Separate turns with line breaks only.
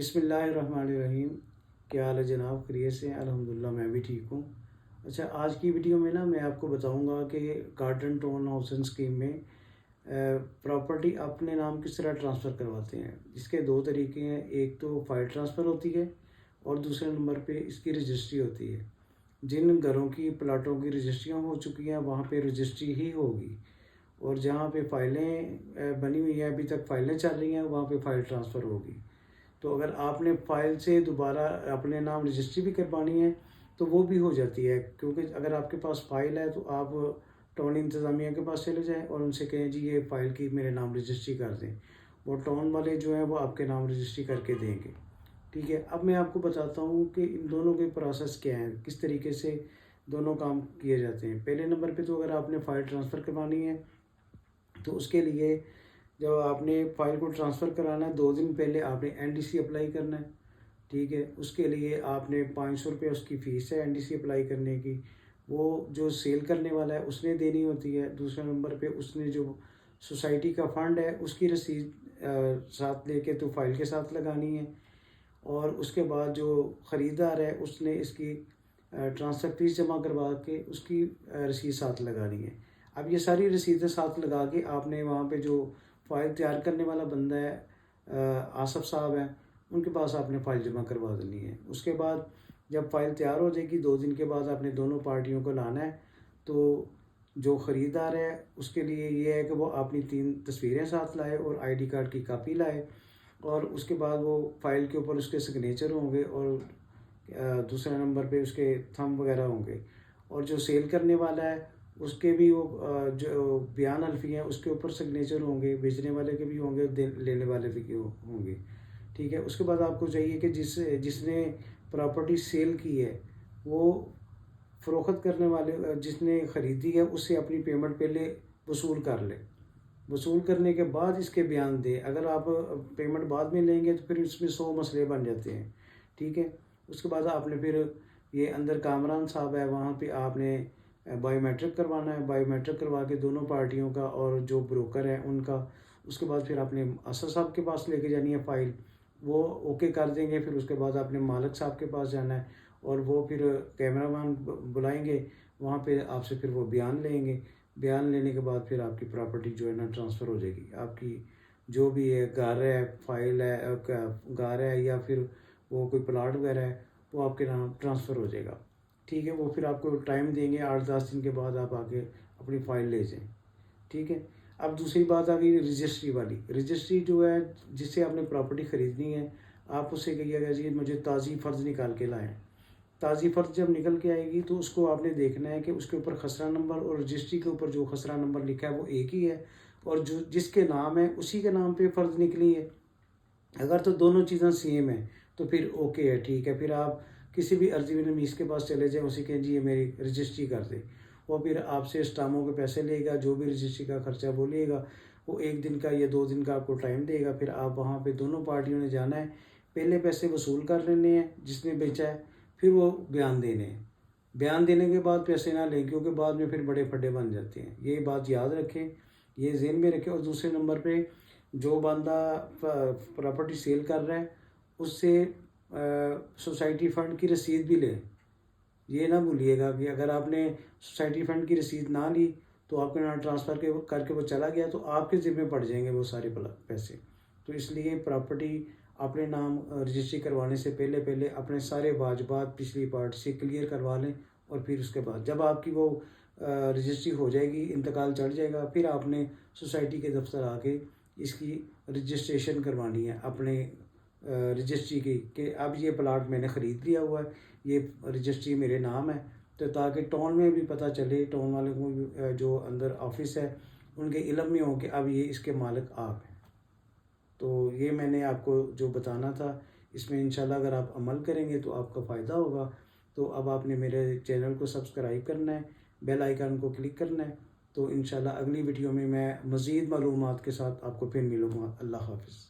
بسم اللہ الرحمن الرحیم۔ کیا حال ہے جناب؟ خیریت سے ہیں؟ الحمدللہ میں بھی ٹھیک ہوں۔ اچھا، آج کی ویڈیو میں میں آپ کو بتاؤں گا کہ گارڈن ٹون ہاؤسنگ اسکیم میں پراپرٹی اپنے نام کس طرح ٹرانسفر کرواتے ہیں۔ اس کے دو طریقے ہیں، ایک تو فائل ٹرانسفر ہوتی ہے اور دوسرے نمبر پہ اس کی رجسٹری ہوتی ہے۔ جن گھروں کی پلاٹوں کی رجسٹریاں ہو چکی ہیں وہاں پہ رجسٹری ہی ہوگی، اور جہاں پہ فائلیں بنی ہوئی ہیں، ابھی تک فائلیں چل رہی ہیں، وہاں پہ فائل ٹرانسفر ہوگی۔ تو اگر آپ نے فائل سے دوبارہ اپنے نام رجسٹری بھی کروانی ہے تو وہ بھی ہو جاتی ہے، کیونکہ اگر آپ کے پاس فائل ہے تو آپ ٹاؤن انتظامیہ کے پاس چلے جائیں اور ان سے کہیں جی یہ فائل کی میرے نام رجسٹری کر دیں، وہ ٹاؤن والے جو ہیں وہ آپ کے نام رجسٹری کر کے دیں گے۔ ٹھیک ہے، اب میں آپ کو بتاتا ہوں کہ ان دونوں کے پروسیس کیا ہیں، کس طریقے سے دونوں کام کیے جاتے ہیں۔ پہلے نمبر پہ تو اگر آپ نے فائل ٹرانسفر کروانی ہے تو اس کے لیے جب آپ نے فائل کو ٹرانسفر کرانا ہے 2 دن پہلے آپ نے NDC اپلائی کرنا ہے۔ ٹھیک ہے، اس کے لیے آپ نے 500 روپے اس کی فیس ہے NDC اپلائی کرنے کی، وہ جو سیل کرنے والا ہے اس نے دینی ہوتی ہے۔ دوسرے نمبر پہ اس نے جو سوسائٹی کا فنڈ ہے اس کی رسید ساتھ لے کے تو فائل کے ساتھ لگانی ہے، اور اس کے بعد جو خریدار ہے اس نے اس کی ٹرانسفر فیس جمع کروا کے اس کی رسید ساتھ لگانی ہے۔ اب یہ ساری رسیدیں ساتھ لگا کے آپ نے وہاں پہ جو فائل تیار کرنے والا بندہ ہے آصف صاحب ہیں، ان کے پاس آپ نے فائل جمع کروا دینی ہے۔ اس کے بعد جب فائل تیار ہو جائے گی 2 دن کے بعد آپ نے دونوں پارٹیوں کو لانا ہے، تو جو خریدار ہے اس کے لیے یہ ہے کہ وہ اپنی 3 تصویریں ساتھ لائے اور ID کارڈ کی کاپی لائے، اور اس کے بعد وہ فائل کے اوپر اس کے سگنیچر ہوں گے اور دوسرے نمبر پہ اس کے تھم وغیرہ ہوں گے، اور جو سیل کرنے والا ہے اس کے بھی وہ جو بیان حلفی ہیں اس کے اوپر سگنیچر ہوں گے، بیچنے والے کے بھی ہوں گے، لینے والے بھی ہوں گے۔ ٹھیک ہے، اس کے بعد آپ کو چاہیے کہ جس نے پراپرٹی سیل کی ہے وہ فروخت کرنے والے جس نے خریدی ہے اس سے اپنی پیمنٹ پہلے وصول کر لے۔ وصول کرنے کے بعد اس کے بیان دے۔ اگر آپ پیمنٹ بعد میں لیں گے تو پھر اس میں 100 مسئلے بن جاتے ہیں۔ ٹھیک ہے، اس کے بعد آپ نے پھر یہ اندر کامران صاحب ہے وہاں پہ آپ نے بائیو میٹرک کروانا ہے، بائیو میٹرک کروا کے دونوں پارٹیوں کا اور جو بروکر ہے ان کا، اس کے بعد پھر آپ نے اسد صاحب کے پاس لے کے جانی ہے فائل، وہ اوکے کر دیں گے۔ پھر اس کے بعد آپ نے مالک صاحب کے پاس جانا ہے اور وہ پھر کیمرہ مین بلائیں گے، وہاں پہ آپ سے پھر وہ بیان لیں گے۔ بیان لینے کے بعد پھر آپ کی پراپرٹی جو ہے ٹرانسفر ہو جائے گی۔ آپ کی جو بھی ہے گھر ہے، فائل ہے، گھر ہے یا پھر وہ کوئی پلاٹ وغیرہ ہے وہ آپ کے نام ٹرانسفر ہو جائے گا۔ ٹھیک ہے، وہ پھر آپ کو ٹائم دیں گے 8-10 دن کے بعد آپ آگے اپنی فائل لے جائیں۔ ٹھیک ہے، اب دوسری بات آ گئی رجسٹری والی۔ رجسٹری جو ہے جس سے آپ نے پراپرٹی خریدنی ہے، آپ اس سے کہیے گا جی مجھے تازی فرض نکال کے لائیں۔ تازی فرض جب نکل کے آئے گی تو اس کو آپ نے دیکھنا ہے کہ اس کے اوپر خسرہ نمبر اور رجسٹری کے اوپر جو خسرہ نمبر لکھا ہے وہ ایک ہی ہے، اور جس کے نام ہے اسی کے نام پہ فرض نکلی ہے۔ اگر تو دونوں چیزیں سیم ہیں تو پھر اوکے ہے، ٹھیک ہے۔ پھر آپ کسی بھی عرضی نویس کے پاس چلے جائیں، اسے کہیں جی یہ میری رجسٹری کر دے، وہ پھر آپ سے اسٹاموں کے پیسے لے گا، جو بھی رجسٹری کا خرچہ وہ لے گا، وہ 1 دن کا یا 2 دن کا آپ کو ٹائم دے گا۔ پھر آپ وہاں پہ دونوں پارٹیوں نے جانا ہے، پہلے پیسے وصول کر لینے ہیں جس نے بیچا ہے، پھر وہ بیان دینے ہیں۔ بیان دینے کے بعد پیسے نہ لیں، کیونکہ بعد میں پھر بڑے پھڈے بن جاتے ہیں۔ یہ بات یاد رکھیں، یہ ذہن میں رکھیں۔ اور دوسرے نمبر پہ جو بندہ پراپرٹی سیل کر رہا ہے اس سے سوسائٹی فنڈ کی رسید بھی لیں۔ یہ نہ بھولیے گا کہ اگر آپ نے سوسائٹی فنڈ کی رسید نہ لی تو آپ کے نام ٹرانسفر کر کے وہ چلا گیا تو آپ کے ذمہ پڑ جائیں گے وہ سارے پیسے۔ تو اس لیے پراپرٹی اپنے نام رجسٹری کروانے سے پہلے اپنے سارے واجبات پچھلی پارٹ سے کلیئر کروا لیں، اور پھر اس کے بعد جب آپ کی وہ رجسٹری ہو جائے گی، انتقال چڑھ جائے گا، پھر آپ نے سوسائٹی کے دفتر آ کے اس کی رجسٹریشن کروانی ہے اپنے رجسٹری کی، کہ اب یہ پلاٹ میں نے خرید لیا ہوا ہے، یہ رجسٹری میرے نام ہے، تو تاکہ ٹاؤن میں بھی پتہ چلے، ٹاؤن والوں کو بھی جو اندر آفس ہے ان کے علم میں ہو کہ اب یہ اس کے مالک آپ ہیں۔ تو یہ میں نے آپ کو جو بتانا تھا، اس میں انشاءاللہ اگر آپ عمل کریں گے تو آپ کا فائدہ ہوگا۔ تو اب آپ نے میرے چینل کو سبسکرائب کرنا ہے، بیل آئیکن کو کلک کرنا ہے، تو انشاءاللہ اگلی ویڈیو میں مزید معلومات کے ساتھ آپ کو پھر ملوں گا۔ اللہ حافظ۔